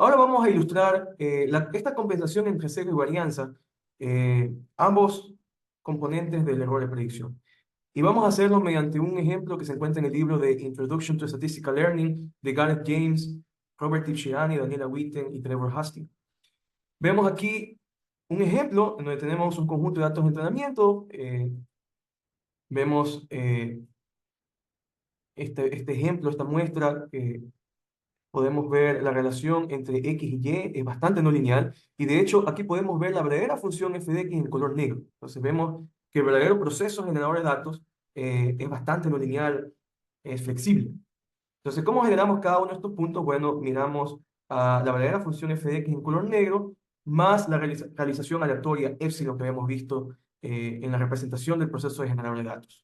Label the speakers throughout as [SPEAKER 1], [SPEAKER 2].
[SPEAKER 1] Ahora vamos a ilustrar esta compensación entre sesgo y varianza, ambos componentes del error de predicción. Y vamos a hacerlo mediante un ejemplo que se encuentra en el libro de Introduction to Statistical Learning de Gareth James, Robert Tibshirani, Daniela Witten y Trevor Hastings. Vemos aquí un ejemplo en donde tenemos un conjunto de datos de entrenamiento. Vemos este ejemplo, esta muestra. Podemos ver la relación entre X y Y, es bastante no lineal, y de hecho aquí podemos ver la verdadera función f de X en color negro. Entonces vemos que el verdadero proceso generador de datos es bastante no lineal, es flexible. Entonces, ¿cómo generamos cada uno de estos puntos? Bueno, miramos a la verdadera función f de X en color negro, más la realización aleatoria epsilon que habíamos visto en la representación del proceso de generador de datos.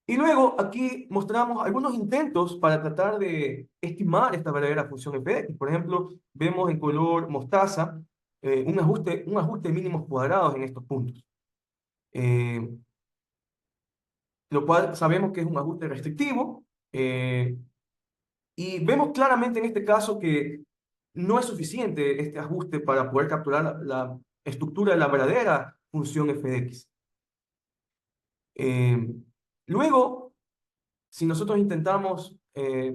[SPEAKER 1] Y luego aquí mostramos algunos intentos para tratar de estimar esta verdadera función f de x. Por ejemplo, vemos en color mostaza un ajuste de mínimos cuadrados en estos puntos. Eh, lo cual sabemos que es un ajuste restrictivo. Y vemos claramente en este caso que no es suficiente este ajuste para poder capturar la estructura de la verdadera función f de x. Luego, si nosotros intentamos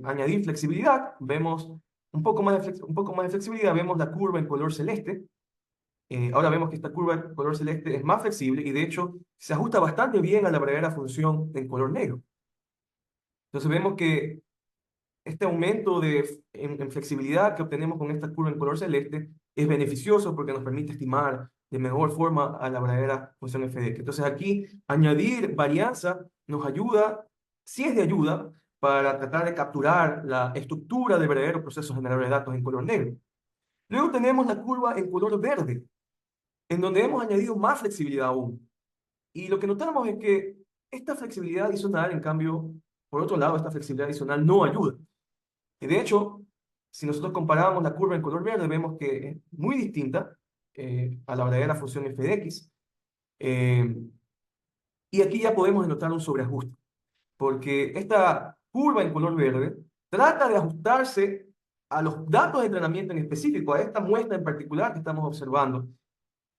[SPEAKER 1] añadir flexibilidad, vemos un poco más de flexibilidad, vemos la curva en color celeste. Ahora vemos que esta curva en color celeste es más flexible y de hecho se ajusta bastante bien a la verdadera función en color negro. Entonces vemos que este aumento en flexibilidad que obtenemos con esta curva en color celeste es beneficioso porque nos permite estimar de mejor forma a la verdadera función f de x. Entonces aquí añadir varianza nos ayuda, sí es de ayuda, para tratar de capturar la estructura del verdadero proceso generador de datos en color negro. Luego tenemos la curva en color verde, en donde hemos añadido más flexibilidad aún. Y lo que notamos es que esta flexibilidad adicional, en cambio, por otro lado, esta flexibilidad adicional no ayuda. Y de hecho, si nosotros comparamos la curva en color verde, vemos que es muy distinta a la verdadera función f de x. Y aquí ya podemos notar un sobreajuste, porque esta curva en color verde trata de ajustarse a los datos de entrenamiento en específico, a esta muestra en particular que estamos observando.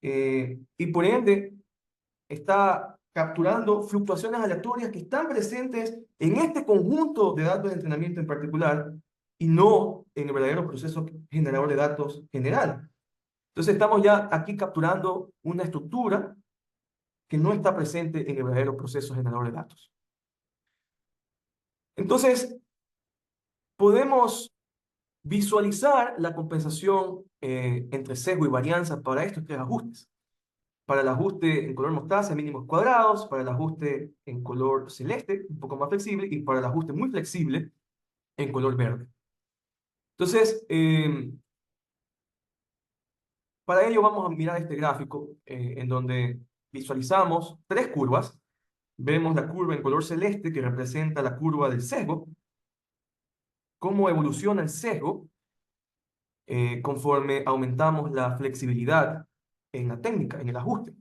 [SPEAKER 1] Y por ende, está capturando fluctuaciones aleatorias que están presentes en este conjunto de datos de entrenamiento en particular y no en el verdadero proceso generador de datos general. Entonces estamos ya aquí capturando una estructura que no está presente en el verdadero proceso generador de datos. Entonces, podemos visualizar la compensación entre sesgo y varianza para estos tres ajustes. Para el ajuste en color mostaza, mínimos cuadrados, para el ajuste en color celeste, un poco más flexible, y para el ajuste muy flexible en color verde. Entonces, para ello vamos a mirar este gráfico en donde visualizamos tres curvas. Vemos la curva en color celeste que representa la curva del sesgo, cómo evoluciona el sesgo conforme aumentamos la flexibilidad en la técnica, en el ajuste.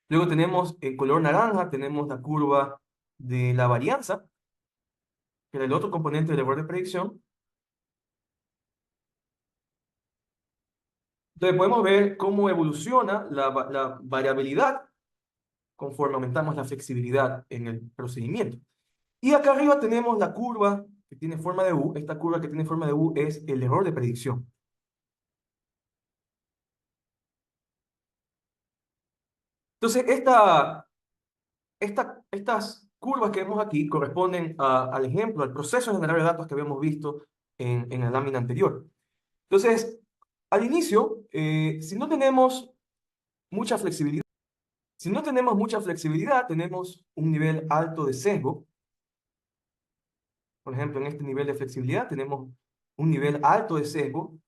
[SPEAKER 1] Luego tenemos en color naranja, tenemos la curva de la varianza, que era el otro componente del error de predicción. Entonces podemos ver cómo evoluciona la variabilidad conforme aumentamos la flexibilidad en el procedimiento. Y acá arriba tenemos la curva que tiene forma de U. Esta curva que tiene forma de U es el error de predicción. Entonces, estas curvas que vemos aquí corresponden al ejemplo, al proceso general de datos que habíamos visto en la lámina anterior. Entonces, al inicio, si no tenemos mucha flexibilidad, tenemos un nivel alto de sesgo. Por ejemplo, en este nivel de flexibilidad tenemos un nivel alto de sesgo,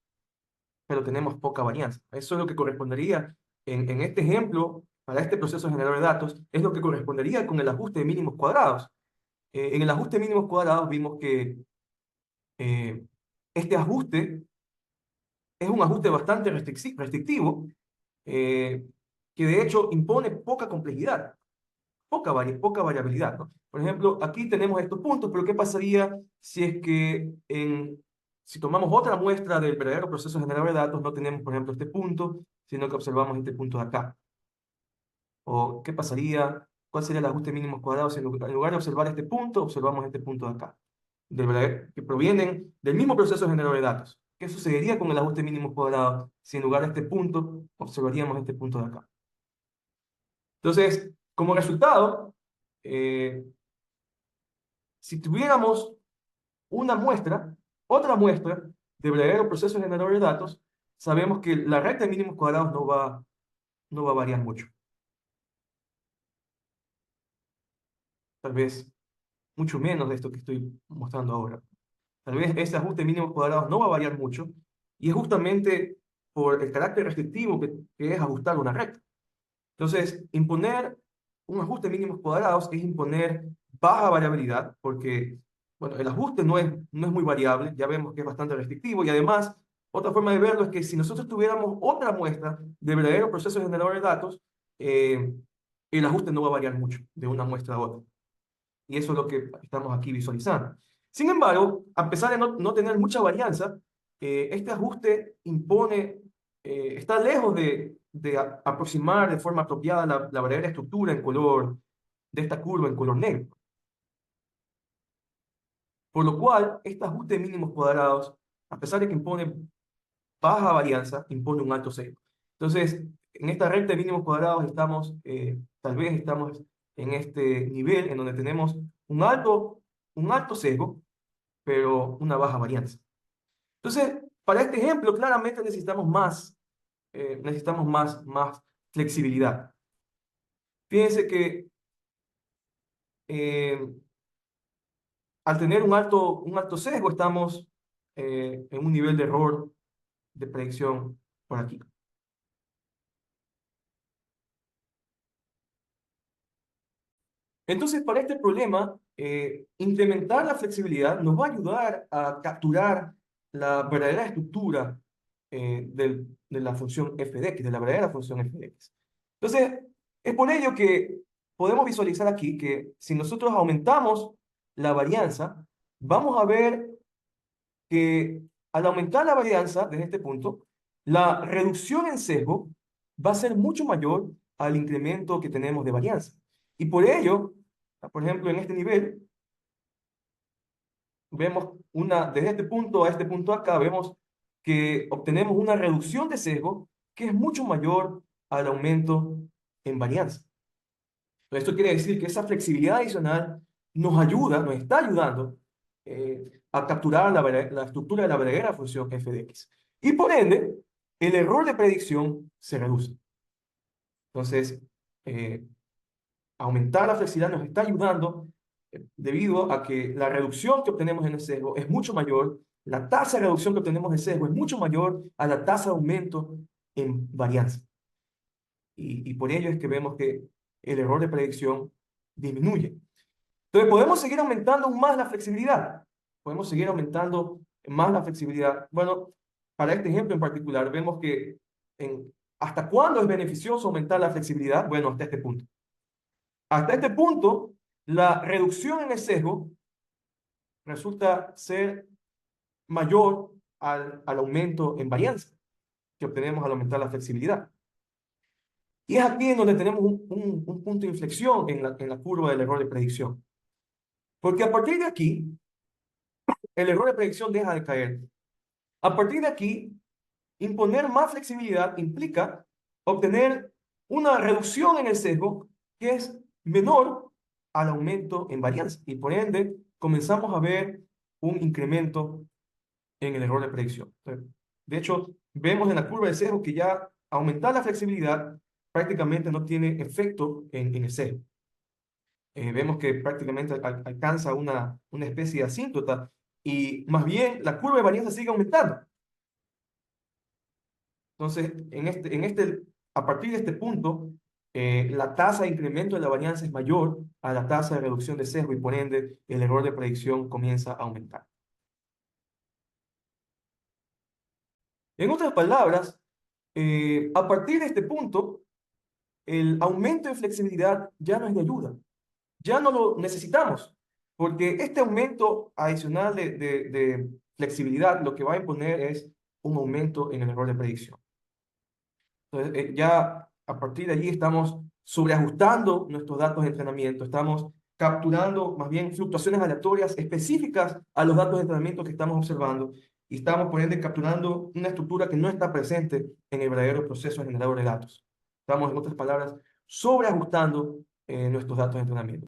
[SPEAKER 1] pero tenemos poca varianza. Eso es lo que correspondería en este ejemplo, para este proceso generador de datos, es lo que correspondería con el ajuste de mínimos cuadrados. En el ajuste de mínimos cuadrados vimos que eh, este ajuste es un ajuste bastante restrictivo, eh, que de hecho impone poca complejidad, poca variabilidad, ¿no? Por ejemplo, aquí tenemos estos puntos, pero ¿qué pasaría si es que si tomamos otra muestra del verdadero proceso generador de datos, no tenemos, por ejemplo, este punto, sino que observamos este punto de acá. ¿O qué pasaría? ¿Cuál sería el ajuste mínimo cuadrado si en lugar de observar este punto, observamos este punto de acá? Que provienen del mismo proceso generador de datos. ¿Qué sucedería con el ajuste mínimo cuadrado si en lugar de este punto, observaríamos este punto de acá? Entonces, como resultado, eh, si tuviéramos una muestra, otra muestra de verdadero proceso generador de datos, sabemos que la recta de mínimos cuadrados no va a variar mucho. Tal vez mucho menos de esto que estoy mostrando ahora. Tal vez ese ajuste mínimo cuadrado no va a variar mucho, y es justamente por el carácter restrictivo que es ajustar una recta. Entonces, imponer un ajuste mínimo cuadrados es imponer baja variabilidad, porque bueno, el ajuste no es muy variable, ya vemos que es bastante restrictivo, y además, otra forma de verlo es que si nosotros tuviéramos otra muestra de verdadero proceso generador de datos, eh, el ajuste no va a variar mucho de una muestra a otra. Y eso es lo que estamos aquí visualizando. Sin embargo, a pesar de no tener mucha varianza, este ajuste está lejos de aproximar de forma apropiada la verdadera estructura en color de esta curva en color negro. Por lo cual, este ajuste de mínimos cuadrados, a pesar de que impone baja varianza, impone un alto sesgo. Entonces, en esta recta de mínimos cuadrados tal vez estamos en este nivel en donde tenemos un alto sesgo, pero una baja varianza. Entonces, para este ejemplo, claramente necesitamos más flexibilidad. Fíjense que eh, al tener un alto sesgo, estamos en un nivel de error de predicción por aquí. Entonces, para este problema, implementar la flexibilidad nos va a ayudar a capturar la verdadera estructura de la función f de x, de la verdadera función f de x. Entonces, es por ello que podemos visualizar aquí que si nosotros aumentamos la varianza, vamos a ver que al aumentar la varianza desde este punto, la reducción en sesgo va a ser mucho mayor al incremento que tenemos de varianza. Y por ello, por ejemplo, en este nivel, desde este punto a este punto acá, vemos que obtenemos una reducción de sesgo que es mucho mayor al aumento en varianza. Esto quiere decir que esa flexibilidad adicional nos está ayudando a capturar la estructura de la verdadera función f de x. Y por ende, el error de predicción se reduce. Entonces, eh, aumentar la flexibilidad nos está ayudando debido a que la reducción que obtenemos en el sesgo es mucho mayor, la tasa de reducción que obtenemos en el sesgo es mucho mayor a la tasa de aumento en varianza. Y por ello es que vemos que el error de predicción disminuye. Entonces, podemos seguir aumentando aún más la flexibilidad. Podemos seguir aumentando más la flexibilidad. Bueno, para este ejemplo en particular, vemos que ¿hasta cuándo es beneficioso aumentar la flexibilidad? Bueno, hasta este punto. Hasta este punto, la reducción en el sesgo resulta ser mayor al aumento en varianza que obtenemos al aumentar la flexibilidad. Y es aquí en donde tenemos un punto de inflexión en la curva del error de predicción. Porque a partir de aquí, el error de predicción deja de caer. A partir de aquí, imponer más flexibilidad implica obtener una reducción en el sesgo que es menor al aumento en varianza. Y por ende, comenzamos a ver un incremento en el error de predicción. De hecho, vemos en la curva de sesgo que ya aumentar la flexibilidad prácticamente no tiene efecto en el sesgo. Vemos que prácticamente alcanza una especie de asíntota y más bien la curva de varianza sigue aumentando. Entonces, a partir de este punto, la tasa de incremento de la varianza es mayor a la tasa de reducción de sesgo y por ende el error de predicción comienza a aumentar. En otras palabras, a partir de este punto, el aumento de flexibilidad ya no es de ayuda, ya no lo necesitamos, porque este aumento adicional de flexibilidad lo que va a imponer es un aumento en el error de predicción. Entonces, ya a partir de allí estamos sobreajustando nuestros datos de entrenamiento, estamos capturando más bien fluctuaciones aleatorias específicas a los datos de entrenamiento que estamos observando y estamos por ende capturando una estructura que no está presente en el verdadero proceso generador de datos. Estamos, en otras palabras, sobreajustando nuestros datos de entrenamiento.